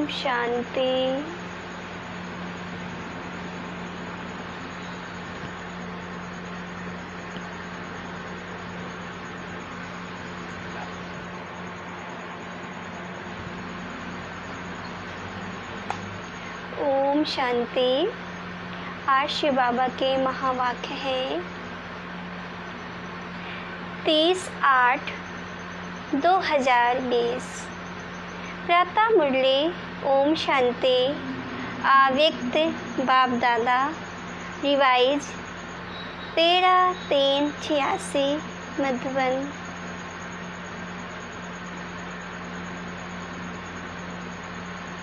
शांति। ओम शांति। आज शिव बाबा के महावाक्य हैं 30/8/2020। प्रातः मुरली ओम शांति। अव्यक्त बाप दादा रिवाइज 13/3/86 मधुबन।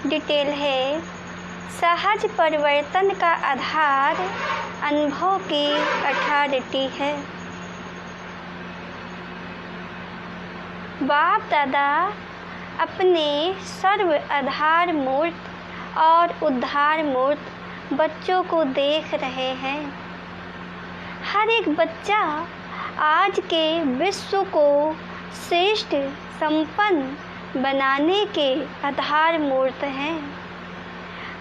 डिटेल है सहज परिवर्तन का आधार अनुभव की अथॉरिटी है। बाप दादा अपने सर्व आधार मूर्त और उद्धार मूर्त बच्चों को देख रहे हैं। हर एक बच्चा आज के विश्व को श्रेष्ठ संपन्न बनाने के आधार मूर्त हैं।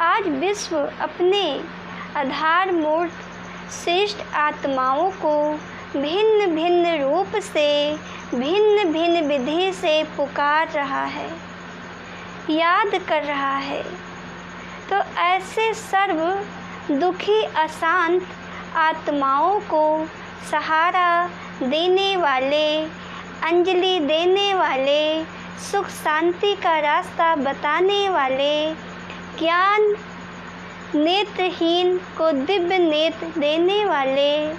आज विश्व अपने आधार मूर्त श्रेष्ठ आत्माओं को भिन्न भिन्न रूप से भिन्न भिन्न विधि से पुकार रहा है, याद कर रहा है। तो ऐसे सर्व दुखी अशांत आत्माओं को सहारा देने वाले, अंजलि देने वाले, सुख शांति का रास्ता बताने वाले, ज्ञान नेत्रहीन को दिव्य नेत्र देने वाले,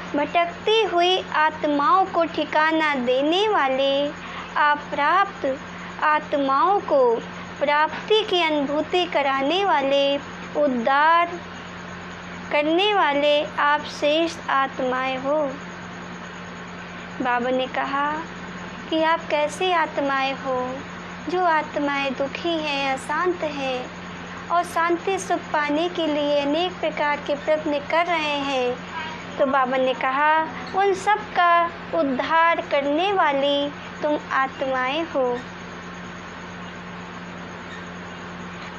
भटकती हुई आत्माओं को ठिकाना देने वाले, अप्राप्त आत्माओं को प्राप्ति की अनुभूति कराने वाले, उद्धार करने वाले आप श्रेष्ठ आत्माएं हो। बाबा ने कहा कि आप कैसी आत्माएं हो? जो आत्माएं दुखी हैं, अशांत हैं और शांति सुख पाने के लिए अनेक प्रकार के प्रयत्न कर रहे हैं। तो बाबा ने कहा उन सब का उद्धार करने वाली तुम आत्माएं हो।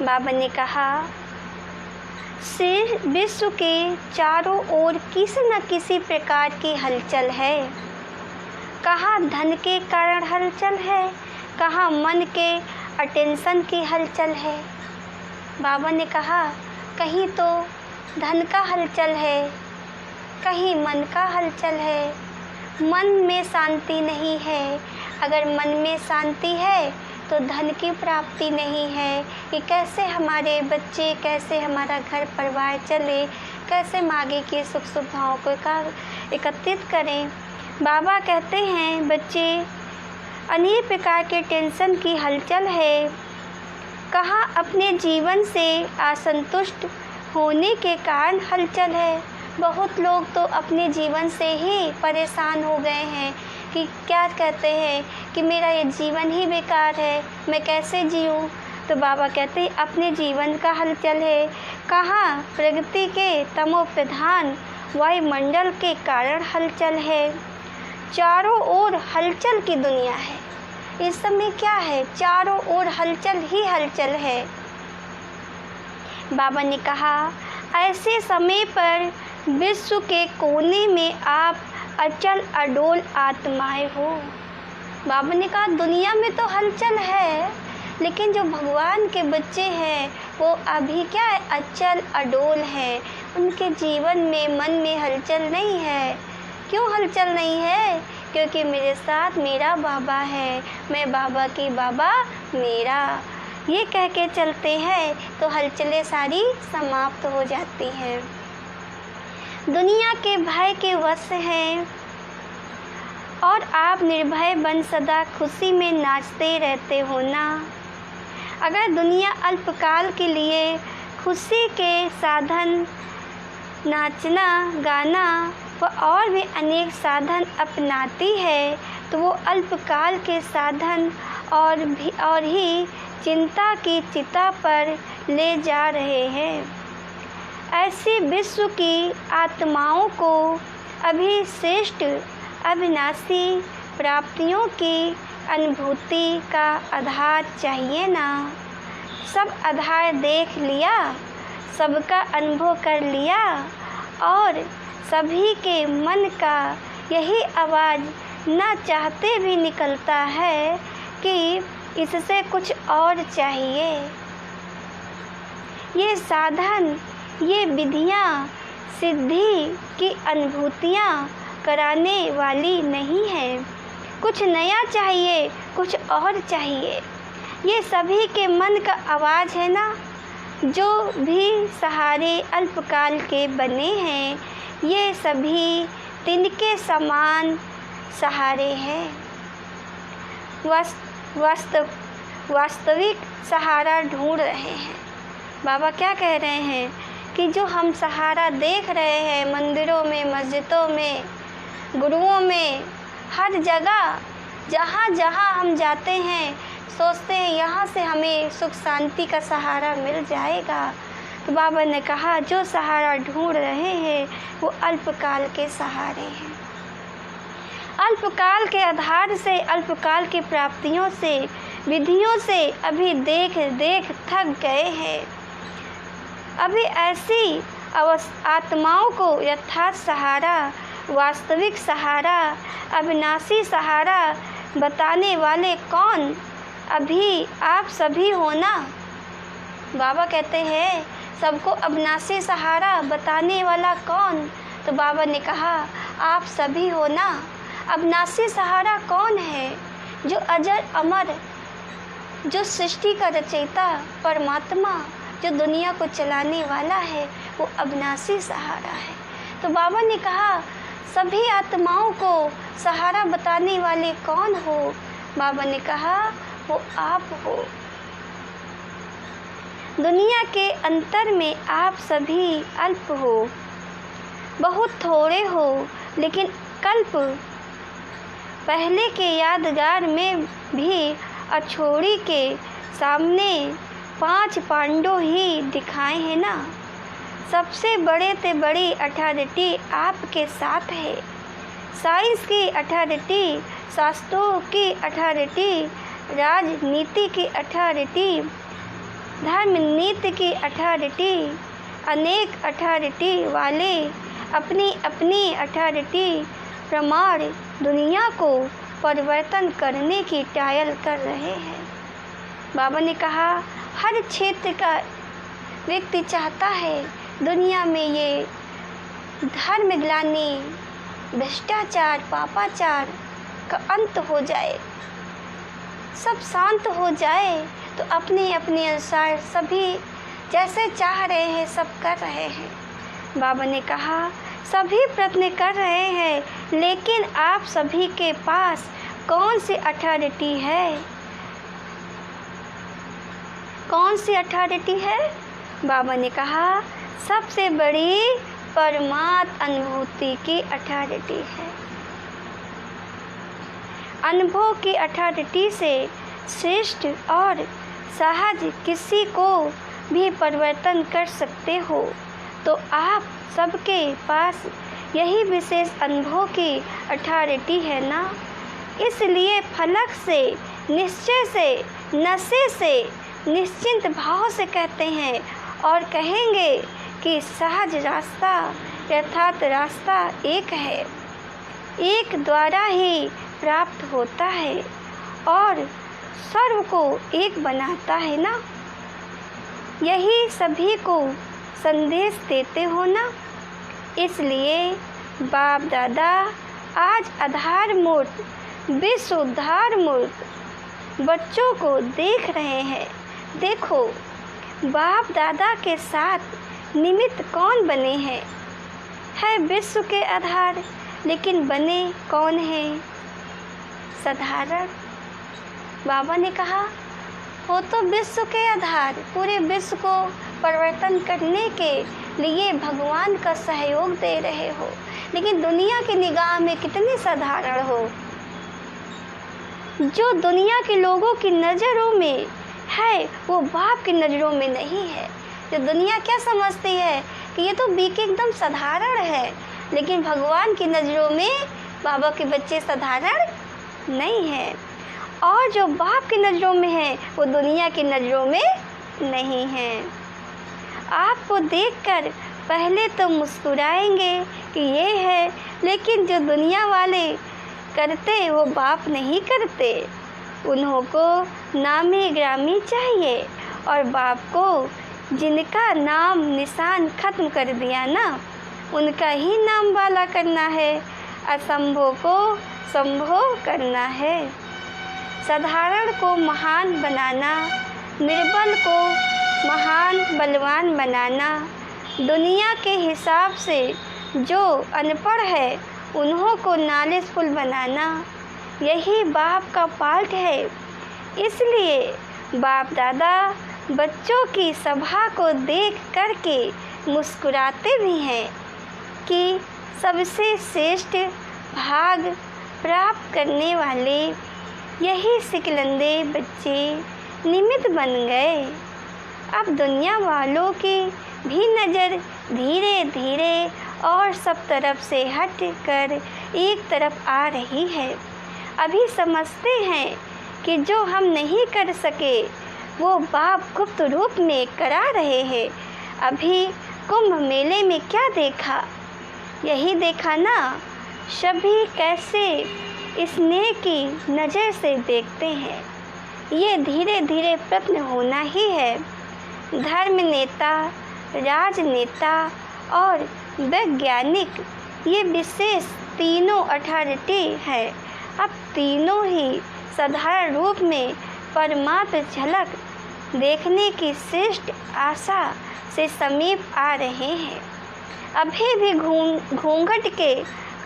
बाबा ने कहा विश्व के चारों ओर किसी न किसी प्रकार की हलचल है। कहाँ धन के कारण हलचल है, कहाँ मन के अटेंशन की हलचल है। बाबा ने कहा कहीं तो धन का हलचल है, कहीं मन का हलचल है। मन में शांति नहीं है। अगर मन में शांति है तो धन की प्राप्ति नहीं है कि कैसे हमारे बच्चे, कैसे हमारा घर परिवार चले, कैसे आगे की सुख सुविधाओं को एकत्रित करें। बाबा कहते हैं बच्चे अनेक प्रकार के टेंशन की हलचल है। कहाँ अपने जीवन से असंतुष्ट होने के कारण हलचल है। बहुत लोग तो अपने जीवन से ही परेशान हो गए हैं कि क्या कहते हैं कि मेरा ये जीवन ही बेकार है, मैं कैसे जीऊँ। तो बाबा कहते हैं अपने जीवन का हलचल है। कहाँ प्रगति के तमो प्रधान वायुमंडल के कारण हलचल है। चारों ओर हलचल की दुनिया है। इस समय क्या है? चारों ओर हलचल ही हलचल है। बाबा ने कहा ऐसे समय पर विश्व के कोने में आप अचल अडोल आत्माएं हो। बाबा ने कहा दुनिया में तो हलचल है, लेकिन जो भगवान के बच्चे हैं वो अभी क्या है? अचल अडोल है। उनके जीवन में मन में हलचल नहीं है। क्यों हलचल नहीं है? क्योंकि मेरे साथ मेरा बाबा है, मैं बाबा की बाबा मेरा, ये कह के चलते हैं तो हलचलें सारी समाप्त हो जाती हैं। दुनिया के भय के वश हैं और आप निर्भय बन सदा खुशी में नाचते रहते हो ना। अगर दुनिया अल्पकाल के लिए खुशी के साधन, नाचना गाना व और भी अनेक साधन अपनाती है तो वो अल्पकाल के साधन और ही चिंता की चिता पर ले जा रहे हैं। ऐसी विश्व की आत्माओं को अभी श्रेष्ठ अविनाशी प्राप्तियों की अनुभूति का आधार चाहिए ना। सब आधार देख लिया, सबका अनुभव कर लिया और सभी के मन का यही आवाज़ ना चाहते भी निकलता है कि इससे कुछ और चाहिए। ये साधन, ये विधियाँ सिद्धि की अनुभूतियाँ कराने वाली नहीं है। कुछ नया चाहिए, कुछ और चाहिए। ये सभी के मन का आवाज़ है ना। जो भी सहारे अल्पकाल के बने हैं, ये सभी तिनके समान सहारे हैं। वास्तविक सहारा ढूंढ रहे हैं। बाबा क्या कह रहे हैं कि जो हम सहारा देख रहे हैं मंदिरों में, मस्जिदों में, गुरुओं में, हर जगह जहाँ जहाँ हम जाते हैं सोचते हैं यहाँ से हमें सुख शांति का सहारा मिल जाएगा। तो बाबा ने कहा जो सहारा ढूंढ रहे हैं वो अल्पकाल के सहारे हैं। अल्पकाल के आधार से, अल्पकाल की प्राप्तियों से, विधियों से अभी देख देख थक गए हैं। अभी ऐसी आत्माओं को यथार्थ सहारा, वास्तविक सहारा, अविनाशी सहारा बताने वाले कौन? अभी आप सभी हो ना। बाबा कहते हैं सबको अविनाशी सहारा बताने वाला कौन? तो बाबा ने कहा आप सभी हो ना। अविनाशी सहारा कौन है? जो अजर अमर, जो सृष्टि का रचयिता परमात्मा, जो दुनिया को चलाने वाला है, वो अविनाशी सहारा है। तो बाबा ने कहा सभी आत्माओं को सहारा बताने वाले कौन हो? बाबा ने कहा वो आप हो। दुनिया के अंतर में आप सभी अल्प हो, बहुत थोड़े हो, लेकिन कल्प पहले के यादगार में भी अछोड़ी के सामने 5 पांडव ही दिखाए हैं ना। सबसे बड़े से बड़ी अथॉरिटी आपके साथ है। साइंस की अथॉरिटी, शास्त्रों की अथॉरिटी, राजनीति की अथॉरिटी, धर्म नीति की अथॉरिटी, अनेक अथॉरिटी वाले अपनी अपनी अथॉरिटी प्रमाण दुनिया को परिवर्तन करने की ट्रायल कर रहे हैं। बाबा ने कहा हर क्षेत्र का व्यक्ति चाहता है दुनिया में ये धर्म ग्लानि, भ्रष्टाचार, पापाचार का अंत हो जाए, सब शांत हो जाए। तो अपने अपने अनुसार सभी जैसे चाह रहे हैं सब कर रहे हैं। बाबा ने कहा सभी प्रयत्न कर रहे हैं, लेकिन आप सभी के पास कौन सी अथॉरिटी है? कौन सी अथॉरिटी है? बाबा ने कहा सबसे बड़ी परमात्म अनुभूति की अथॉरिटी है। अनुभव की अथॉरिटी से श्रेष्ठ और सहज किसी को भी परिवर्तन कर सकते हो। तो आप सबके पास यही विशेष अनुभव की अथॉरिटी है ना। इसलिए फलक से, निश्चय से, नशे से, निश्चिंत भाव से कहते हैं और कहेंगे कि सहज रास्ता, यथार्थ रास्ता एक है, एक द्वारा ही प्राप्त होता है और सर्व को एक बनाता है ना। यही सभी को संदेश देते हो ना। इसलिए बाप दादा आज आधार मूर्त, विश्व उद्धार मूर्त बच्चों को देख रहे हैं। देखो बाप दादा के साथ निमित्त कौन बने हैं? है विश्व के आधार, लेकिन बने कौन हैं? साधारण। बाबा ने कहा हो तो विश्व के आधार, पूरे विश्व को परिवर्तन करने के लिए भगवान का सहयोग दे रहे हो, लेकिन दुनिया की निगाह में कितने साधारण हो। जो दुनिया के लोगों की नज़रों में है वो बाप की नज़रों में नहीं है। जो दुनिया क्या समझती है कि ये तो बीके एकदम साधारण है, लेकिन भगवान की नज़रों में बाबा के बच्चे साधारण नहीं है। और जो बाप की नज़रों में है वो दुनिया की नज़रों में नहीं हैं। आपको देखकर पहले तो मुस्कुराएंगे कि ये है, लेकिन जो दुनिया वाले करते वो बाप नहीं करते। उन्हों को नामी ग्रामी चाहिए, और बाप को जिनका नाम निशान ख़त्म कर दिया ना, उनका ही नाम वाला करना है। असंभव को संभव करना है। साधारण को महान बनाना, निर्बल को महान बलवान बनाना। दुनिया के हिसाब से जो अनपढ़ है उन्हों को नॉलेजफुल बनाना, यही बाप का पार्ट है। इसलिए बाप दादा बच्चों की सभा को देख करके मुस्कुराते भी हैं कि सबसे श्रेष्ठ भाग प्राप्त करने वाले यही सिकलंदे बच्चे निमित्त बन गए। अब दुनिया वालों की भी नज़र धीरे धीरे और सब तरफ से हट कर एक तरफ आ रही है। अभी समझते हैं कि जो हम नहीं कर सके वो बाप गुप्त रूप में करा रहे हैं। अभी कुंभ मेले में क्या देखा? यही देखा ना, सभी कैसे स्नेह की नज़र से देखते हैं। ये धीरे धीरे प्रश्न होना ही है। धर्म नेता, राजनेता और वैज्ञानिक, ये विशेष तीनों अथॉरिटी है। अब तीनों ही साधारण रूप में परमात्म झलक देखने की श्रेष्ठ आशा से समीप आ रहे हैं। अभी भी घूंघट के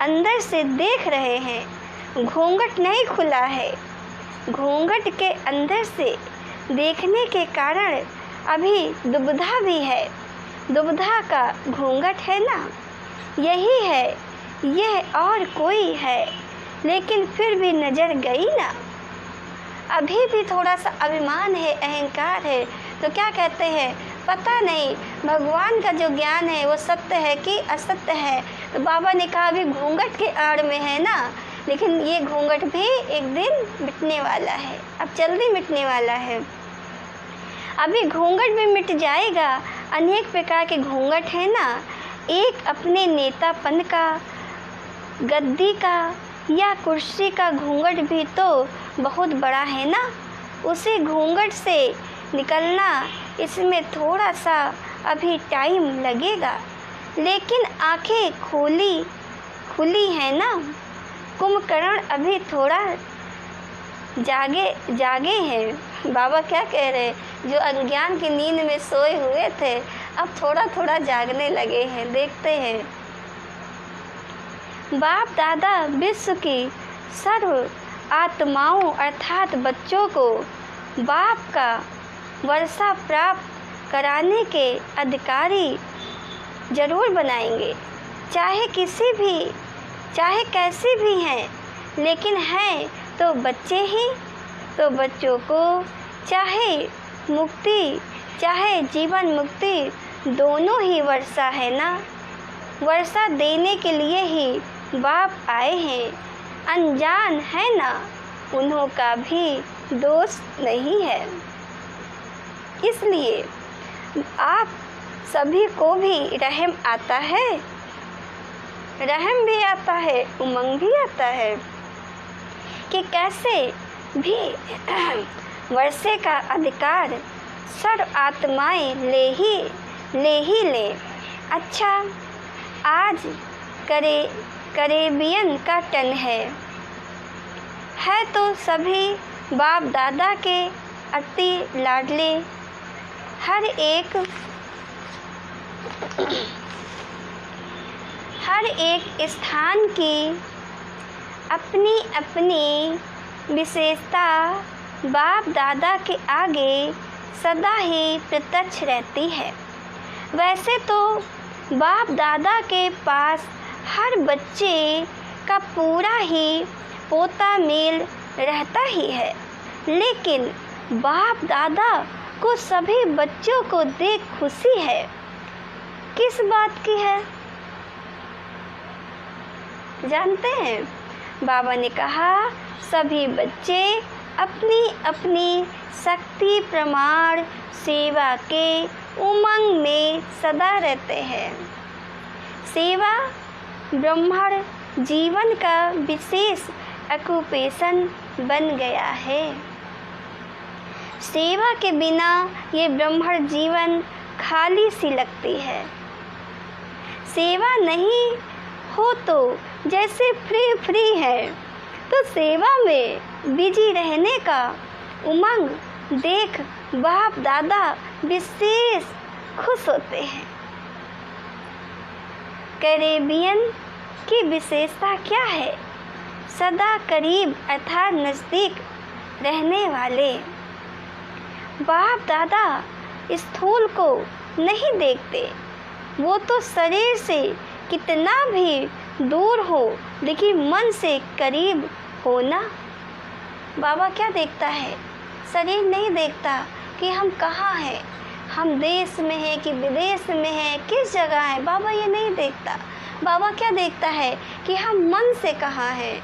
अंदर से देख रहे हैं। घूंघट नहीं खुला है। घूंघट के अंदर से देखने के कारण अभी दुविधा भी है। दुविधा का घूंघट है ना, यही है, यह और कोई है, लेकिन फिर भी नज़र गई ना। अभी भी थोड़ा सा अभिमान है, अहंकार है, तो क्या कहते हैं, पता नहीं भगवान का जो ज्ञान है वो सत्य है कि असत्य है। तो बाबा ने कहा अभी घूंघट के आड़ में है ना, लेकिन ये घूंघट भी एक दिन मिटने वाला है, अब जल्दी मिटने वाला है। अभी घूंघट भी मिट जाएगा। अनेक प्रकार के घूंघट है ना, एक अपने नेतापन का, गद्दी का या कुर्सी का घूंघट भी तो बहुत बड़ा है ना। उसी घूंघट से निकलना, इसमें थोड़ा सा अभी टाइम लगेगा, लेकिन आंखें खुली हैं ना। कुंभकर्ण अभी थोड़ा जागे हैं। बाबा क्या कह रहे हैं, जो अज्ञान की नींद में सोए हुए थे अब थोड़ा थोड़ा जागने लगे हैं। देखते हैं, बाप दादा विश्व की सर्व आत्माओं अर्थात बच्चों को बाप का वर्षा प्राप्त कराने के अधिकारी जरूर बनाएंगे। चाहे कैसे भी हैं, लेकिन हैं तो बच्चे ही। तो बच्चों को चाहे मुक्ति चाहे जीवन मुक्ति दोनों ही वर्षा है ना। वर्षा देने के लिए ही बाप आए हैं। अनजान है ना, उन्हों का भी दोष नहीं है। इसलिए आप सभी को भी रहम आता है, रहम भी आता है, उमंग भी आता है कि कैसे भी वर्षे का अधिकार सर्व आत्माएं ले ही ले। अच्छा, आज करेबियन का टन है तो सभी बाप दादा के अति लाडले। हर एक स्थान की अपनी अपनी विशेषता बाप दादा के आगे सदा ही प्रत्यक्ष रहती है। वैसे तो बाप दादा के पास हर बच्चे का पूरा ही पोता मेल रहता ही है, लेकिन बाप दादा को सभी बच्चों को देख खुशी है। किस बात की है जानते हैं? बाबा ने कहा सभी बच्चे अपनी अपनी शक्ति प्रमाण सेवा के उमंग में सदा रहते हैं। सेवा ब्राह्मण जीवन का विशेष ऑक्यूपेशन बन गया है। सेवा के बिना ये ब्राह्मण जीवन खाली सी लगती है। सेवा नहीं हो तो जैसे फ्री है, तो सेवा में बिजी रहने का उमंग देख बाप दादा विशेष खुश होते हैं। कैरेबियन की विशेषता क्या है? सदा करीब अर्थात नज़दीक रहने वाले। बाप दादा स्थूल को नहीं देखते, वो तो शरीर से कितना भी दूर हो लेकिन मन से करीब होना। बाबा क्या देखता है? शरीर नहीं देखता कि हम कहाँ हैं, हम देश में हैं कि विदेश में हैं, किस जगह है। बाबा ये नहीं देखता। बाबा क्या देखता है कि हम मन से कहाँ हैं।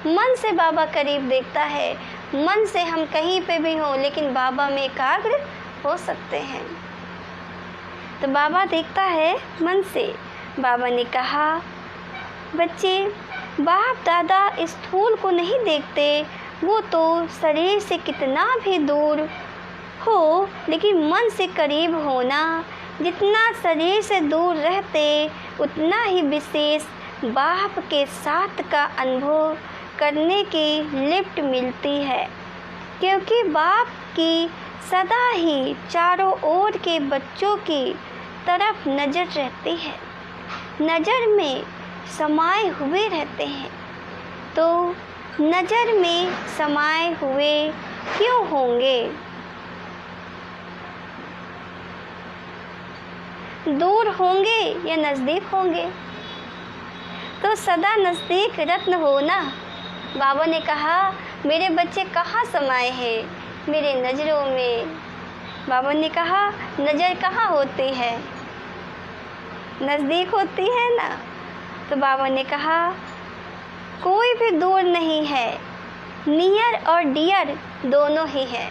मन से बाबा करीब देखता है। मन से हम कहीं पे भी हों लेकिन बाबा में एकाग्र हो सकते हैं। तो बाबा देखता है मन से। बाबा ने कहा, बच्चे बाप दादा स्थूल को नहीं देखते, वो तो शरीर से कितना भी दूर हो लेकिन मन से करीब होना। जितना शरीर से दूर रहते उतना ही विशेष बाप के साथ का अनुभव करने की लिफ्ट मिलती है, क्योंकि बाप की सदा ही चारों ओर के बच्चों की तरफ नज़र रहती है, नज़र में समाये हुए रहते हैं। तो नज़र में समाये हुए क्यों होंगे? दूर होंगे या नज़दीक होंगे? तो सदा नज़दीक रत्न हो ना। बाबा ने कहा, मेरे बच्चे कहाँ समाये हैं? मेरे नज़रों में। बाबा ने कहा, नज़र कहाँ होती है? नज़दीक होती है ना। तो बाबा ने कहा, कोई भी दूर नहीं है, नियर और डियर दोनों ही है।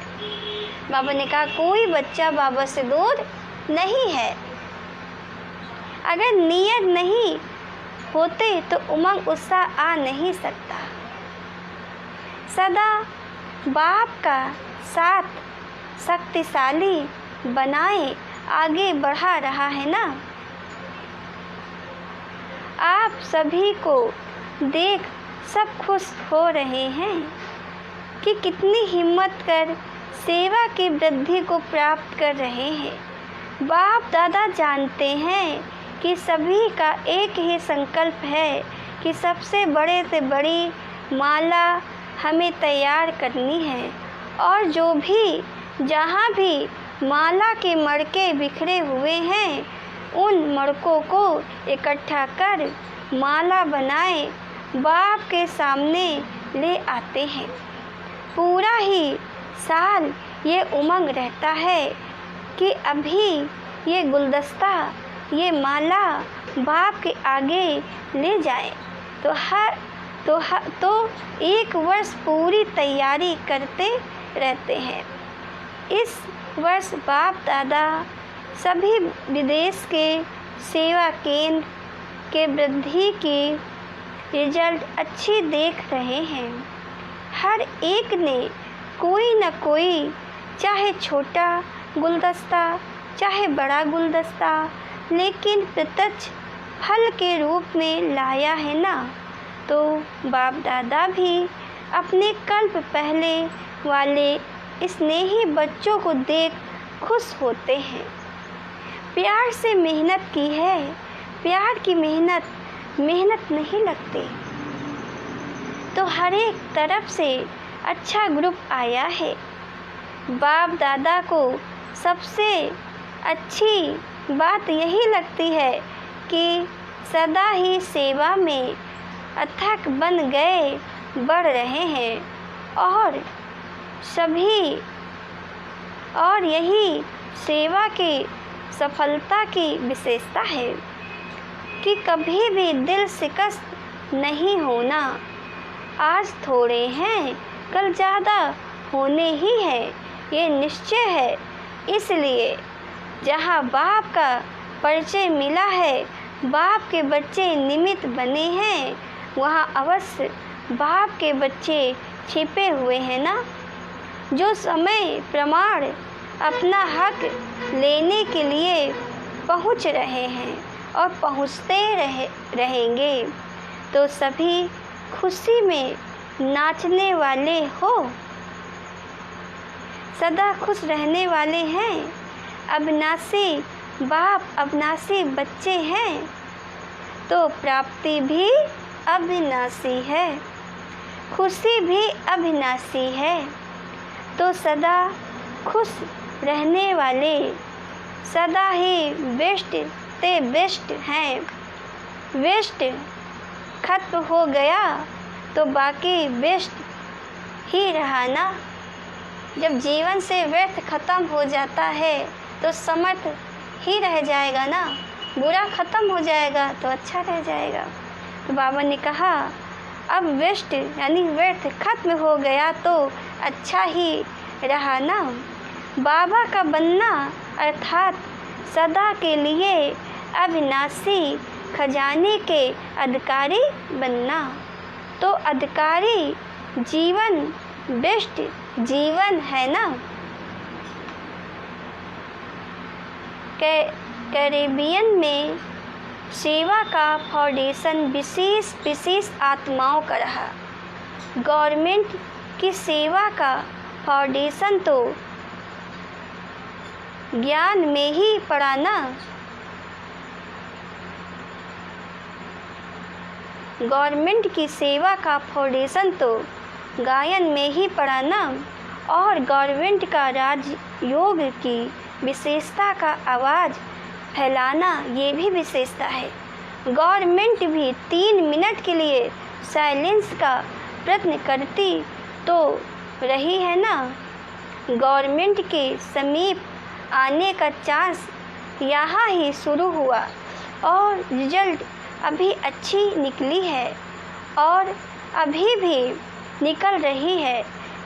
बाबा ने कहा, कोई बच्चा बाबा से दूर नहीं है। अगर नियर नहीं होते तो उमंग उत्साह आ नहीं सकता। सदा बाप का साथ शक्तिशाली बनाए आगे बढ़ा रहा है ना। आप सभी को देख सब खुश हो रहे हैं कि कितनी हिम्मत कर सेवा की वृद्धि को प्राप्त कर रहे हैं। बाप दादा जानते हैं कि सभी का एक ही संकल्प है कि सबसे बड़े से बड़ी माला हमें तैयार करनी है, और जो भी जहाँ भी माला के मड़के बिखरे हुए हैं उन मड़कों को इकट्ठा कर माला बनाए बाप के सामने ले आते हैं। पूरा ही साल ये उमंग रहता है कि अभी ये गुलदस्ता, ये माला बाप के आगे ले जाए। तो एक वर्ष पूरी तैयारी करते रहते हैं। इस वर्ष बाप दादा सभी विदेश के सेवा केंद्र के वृद्धि की रिजल्ट अच्छी देख रहे हैं। हर एक ने कोई न कोई, चाहे छोटा गुलदस्ता चाहे बड़ा गुलदस्ता, लेकिन प्रत्यक्ष फल के रूप में लाया है ना। तो बाप दादा भी अपने कल्प पहले वाले स्नेही बच्चों को देख खुश होते हैं। प्यार से मेहनत की है, प्यार की मेहनत नहीं लगती। तो हर एक तरफ से अच्छा ग्रुप आया है। बाप दादा को सबसे अच्छी बात यही लगती है कि सदा ही सेवा में अथक बन गए बढ़ रहे हैं, और यही सेवा की सफलता की विशेषता है कि कभी भी दिल शिकस्त नहीं होना। आज थोड़े हैं, कल ज़्यादा होने ही है, ये निश्चय है। इसलिए जहाँ बाप का परिचय मिला है, बाप के बच्चे निमित्त बने हैं, वहाँ अवश्य बाप के बच्चे छिपे हुए हैं ना, जो समय प्रमाण अपना हक लेने के लिए पहुँच रहे हैं और पहुँचते रहेंगे। तो सभी खुशी में नाचने वाले हो, सदा खुश रहने वाले हैं। अविनाशी बाप अविनाशी बच्चे हैं, तो प्राप्ति भी अविनाशी है, खुशी भी अविनाशी है। तो सदा खुश रहने वाले, सदा ही बेस्ट ते बेस्ट हैं। वेस्ट खत्म हो गया तो बाकी बेस्ट ही रहा ना। जब जीवन से व्यर्थ खत्म हो जाता है तो समर्थ ही रह जाएगा ना, बुरा खत्म हो जाएगा तो अच्छा रह जाएगा। तो बाबा ने कहा अब वेस्ट यानी व्यर्थ खत्म हो गया तो अच्छा ही रहा ना। बाबा का बनना अर्थात सदा के लिए अविनाशी खजाने के अधिकारी बनना। तो अधिकारी जीवन बेस्ट जीवन है ना। कैरेबियन में सेवा का फाउंडेशन विशेष आत्माओं का रहा। गवर्नमेंट की सेवा का फाउंडेशन तो ज्ञान में ही पड़ा ना। गवर्नमेंट की सेवा का फाउंडेशन तो गायन में ही पड़ा ना। और गवर्नमेंट का राजयोग की विशेषता का आवाज़ फैलाना ये भी विशेषता है। गवर्नमेंट भी 3 मिनट के लिए साइलेंस का प्रयत्न करती तो रही है ना। गवर्नमेंट के समीप आने का चांस यहाँ ही शुरू हुआ और रिजल्ट अभी अच्छी निकली है और अभी भी निकल रही है।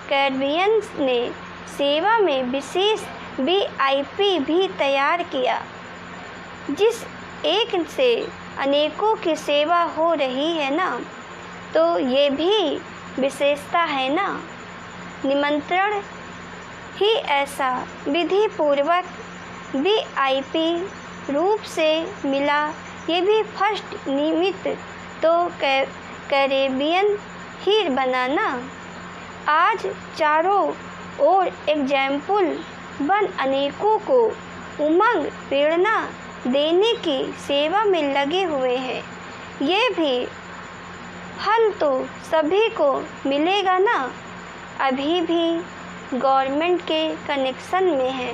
कैरेबियन ने सेवा में विशेष VIP भी तैयार किया, जिस एक से अनेकों की सेवा हो रही है ना। तो ये भी विशेषता है ना। निमंत्रण ही ऐसा विधि पूर्वक VIP रूप से मिला, ये भी फर्स्ट निमित्त तो कैरेबियन ही बनाना। आज चारों ओर एग्जाम्पल बन अनेकों को उमंग प्रेरणा देने की सेवा में लगे हुए हैं। ये भी फल तो सभी को मिलेगा ना। अभी भी गवर्नमेंट के कनेक्शन में है,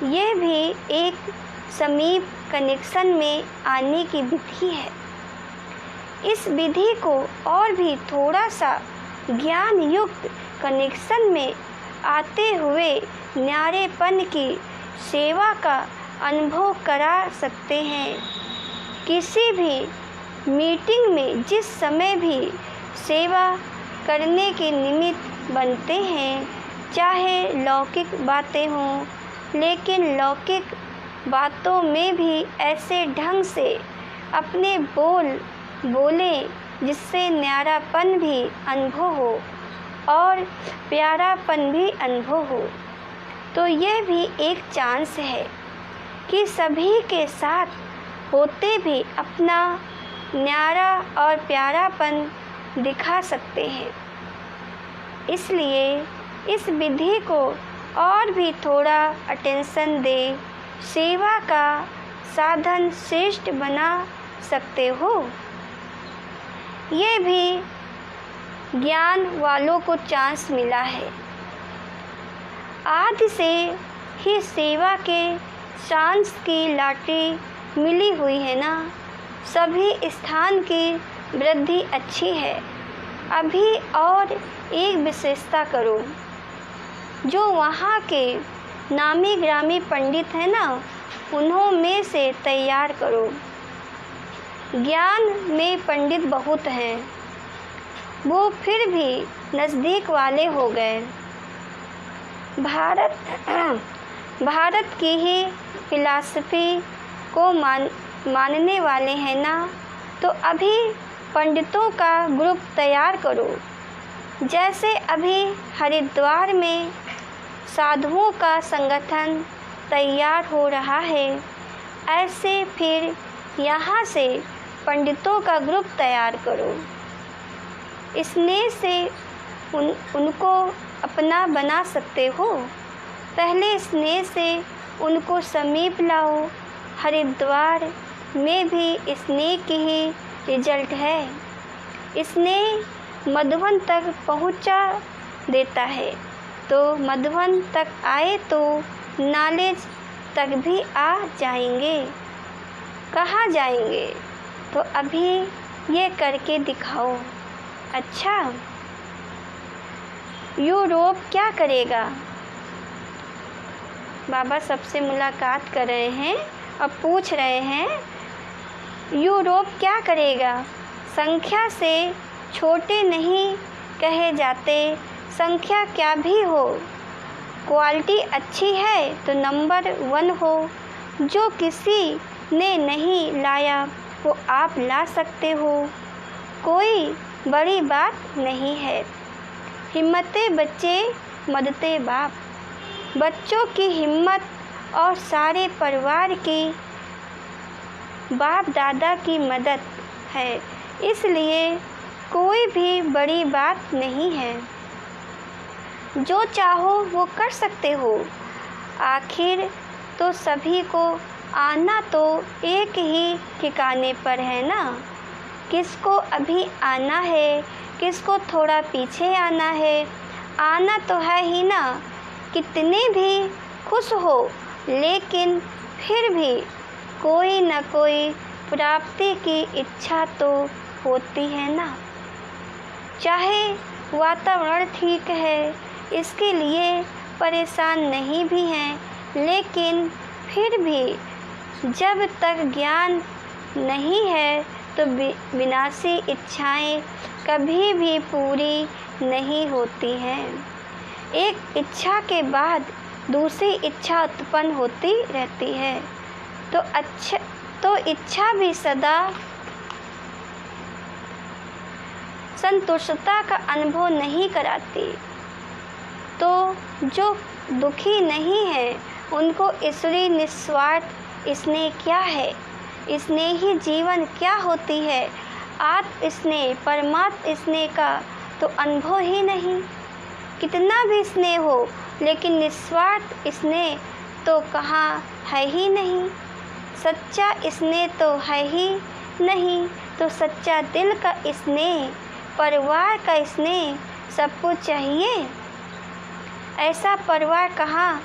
ये भी एक समीप कनेक्शन में आने की विधि है। इस विधि को और भी थोड़ा सा ज्ञान युक्त कनेक्शन में आते हुए न्यारेपन की सेवा का अनुभव करा सकते हैं। किसी भी मीटिंग में जिस समय भी सेवा करने के निमित्त बनते हैं, चाहे लौकिक बातें हों, लेकिन लौकिक बातों में भी ऐसे ढंग से अपने बोले जिससे न्यारापन भी अनुभव हो और प्यारापन भी अनुभव हो। तो यह भी एक चांस है कि सभी के साथ होते भी अपना न्यारा और प्यारापन दिखा सकते हैं। इसलिए इस विधि को और भी थोड़ा अटेंशन दे सेवा का साधन श्रेष्ठ बना सकते हो। ये भी ज्ञान वालों को चांस मिला है। आदि से ही सेवा के चांस की लॉटरी मिली हुई है ना। सभी स्थान की वृद्धि अच्छी है। अभी और एक विशेषता करो, जो वहाँ के नामी ग्रामी पंडित हैं ना, उन्हों में से तैयार करो। ज्ञान में पंडित बहुत हैं, वो फिर भी नज़दीक वाले हो गए। भारत भारत की ही फिलॉसफी को मानने वाले हैं ना, तो अभी पंडितों का ग्रुप तैयार करो। जैसे अभी हरिद्वार में साधुओं का संगठन तैयार हो रहा है, ऐसे फिर यहाँ से पंडितों का ग्रुप तैयार करो। स्नेह से उनको अपना बना सकते हो। पहले स्नेह से उनको समीप लाओ। हरिद्वार में भी स्नेह की ही रिजल्ट है। स्नेह मधुबन तक पहुंचा देता है, तो मधुबन तक आए तो नॉलेज तक भी आ जाएंगे। कहाँ जाएंगे? तो अभी ये करके दिखाओ। अच्छा, यूरोप क्या करेगा? बाबा सबसे मुलाकात कर रहे हैं और पूछ रहे हैं यूरोप क्या करेगा? संख्या से छोटे नहीं कहे जाते, संख्या क्या भी हो, क्वालिटी अच्छी है तो नंबर 1 हो। जो किसी ने नहीं लाया वो आप ला सकते हो, कोई बड़ी बात नहीं है। हिम्मते बच्चे मददे बाप। बच्चों की हिम्मत और सारे परिवार की बाप दादा की मदद है, इसलिए कोई भी बड़ी बात नहीं है। जो चाहो वो कर सकते हो। आखिर तो सभी को आना तो एक ही ठिकाने पर है ना। किसको अभी आना है, किसको थोड़ा पीछे आना है, आना तो है ही ना। कितने भी खुश हो, लेकिन फिर भी कोई न कोई प्राप्ति की इच्छा तो होती है ना। चाहे वातावरण ठीक है, इसके लिए परेशान नहीं भी हैं, लेकिन फिर भी जब तक ज्ञान नहीं है तो विनाशी इच्छाएं कभी भी पूरी नहीं होती हैं। एक इच्छा के बाद दूसरी इच्छा उत्पन्न होती रहती है, तो इच्छा भी सदा संतुष्टता का अनुभव नहीं कराती। तो जो दुखी नहीं है उनको ईश्वरीय निस्वार्थ स्नेह क्या है, स्नेही जीवन क्या होती है, आत्म स्नेह परमात्म स्नेह का तो अनुभव ही नहीं। कितना भी स्नेह हो, लेकिन निस्वार्थ स्नेह तो कहाँ है ही नहीं। सच्चा स्नेह तो है ही नहीं, तो सच्चा दिल का स्नेह, परिवार का स्नेह सबको चाहिए। ऐसा परिवार कहाँ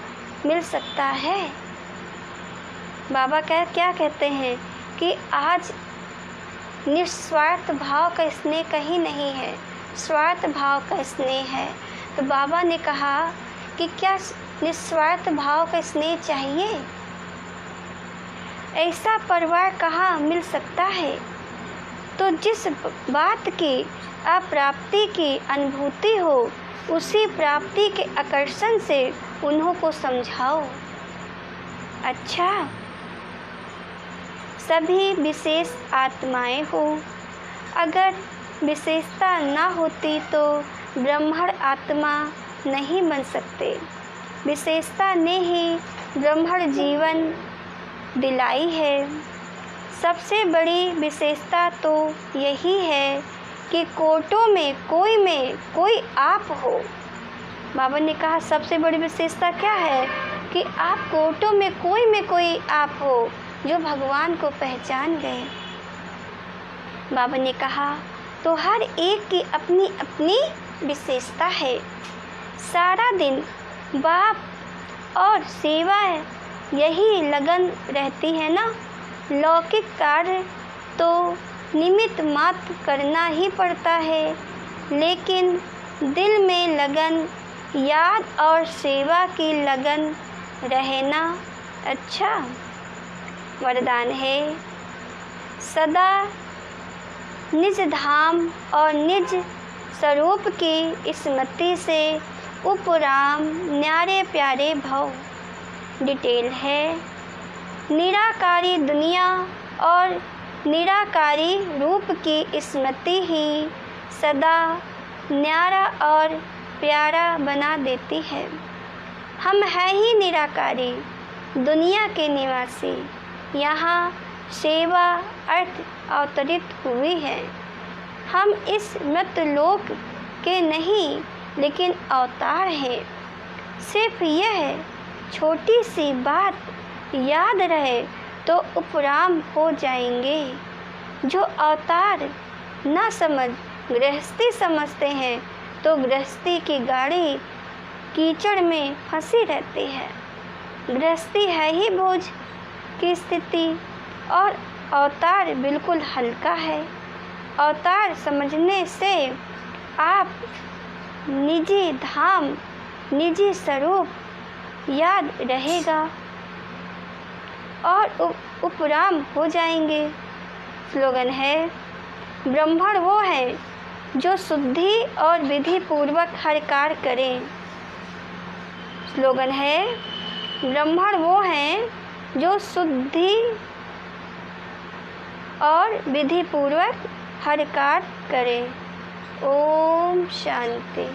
मिल सकता है? बाबा क्या कहते हैं कि आज निस्वार्थ भाव का स्नेह कहीं नहीं है, स्वार्थ भाव का स्नेह है। तो बाबा ने कहा कि क्या निस्वार्थ भाव का स्नेह चाहिए? ऐसा परिवार कहाँ मिल सकता है? तो जिस बात की अप्राप्ति की अनुभूति हो, उसी प्राप्ति के आकर्षण से उन्हों को समझाओ। अच्छा, सभी विशेष आत्माएं हो। अगर विशेषता ना होती तो ब्रह्मण आत्मा नहीं बन सकते। विशेषता ने ही ब्रह्मण जीवन दिलाई है। सबसे बड़ी विशेषता तो यही है कि कोटों में कोई आप हो। बाबा ने कहा सबसे बड़ी विशेषता क्या है कि आप कोटों में कोई आप हो जो भगवान को पहचान गए। बाबा ने कहा तो हर एक की अपनी अपनी विशेषता है। सारा दिन बाप और सेवा यही लगन रहती है ना। लौकिक कार्य तो निमित्त मात्र करना ही पड़ता है, लेकिन दिल में लगन, याद और सेवा की लगन रहना अच्छा वरदान है। सदा निज धाम और निज स्वरूप की स्मृति से उपराम न्यारे प्यारे भव। डिटेल है, निराकारी दुनिया और निराकारी रूप की स्मृति ही सदा न्यारा और प्यारा बना देती है। हम हैं ही निराकारी दुनिया के निवासी, यहाँ सेवा अर्थ अवतरित हुई है। हम इस मृतलोक के नहीं लेकिन अवतार हैं। सिर्फ यह छोटी सी बात याद रहे तो उपराम हो जाएंगे। जो अवतार न समझ गृहस्थी समझते हैं तो गृहस्थी की गाड़ी कीचड़ में फंसी रहती है। गृहस्थी है ही बोझ की स्थिति और अवतार बिल्कुल हल्का है। अवतार समझने से आप निजी धाम, निजी स्वरूप याद रहेगा और उपराम हो जाएंगे। स्लोगन है, ब्राह्मण वो है जो शुद्धि और विधि पूर्वक हर कार्य करें। स्लोगन है, ब्राह्मण वो हैं जो शुद्धि और विधि पूर्वक हर कार्य करें। ओम शांति।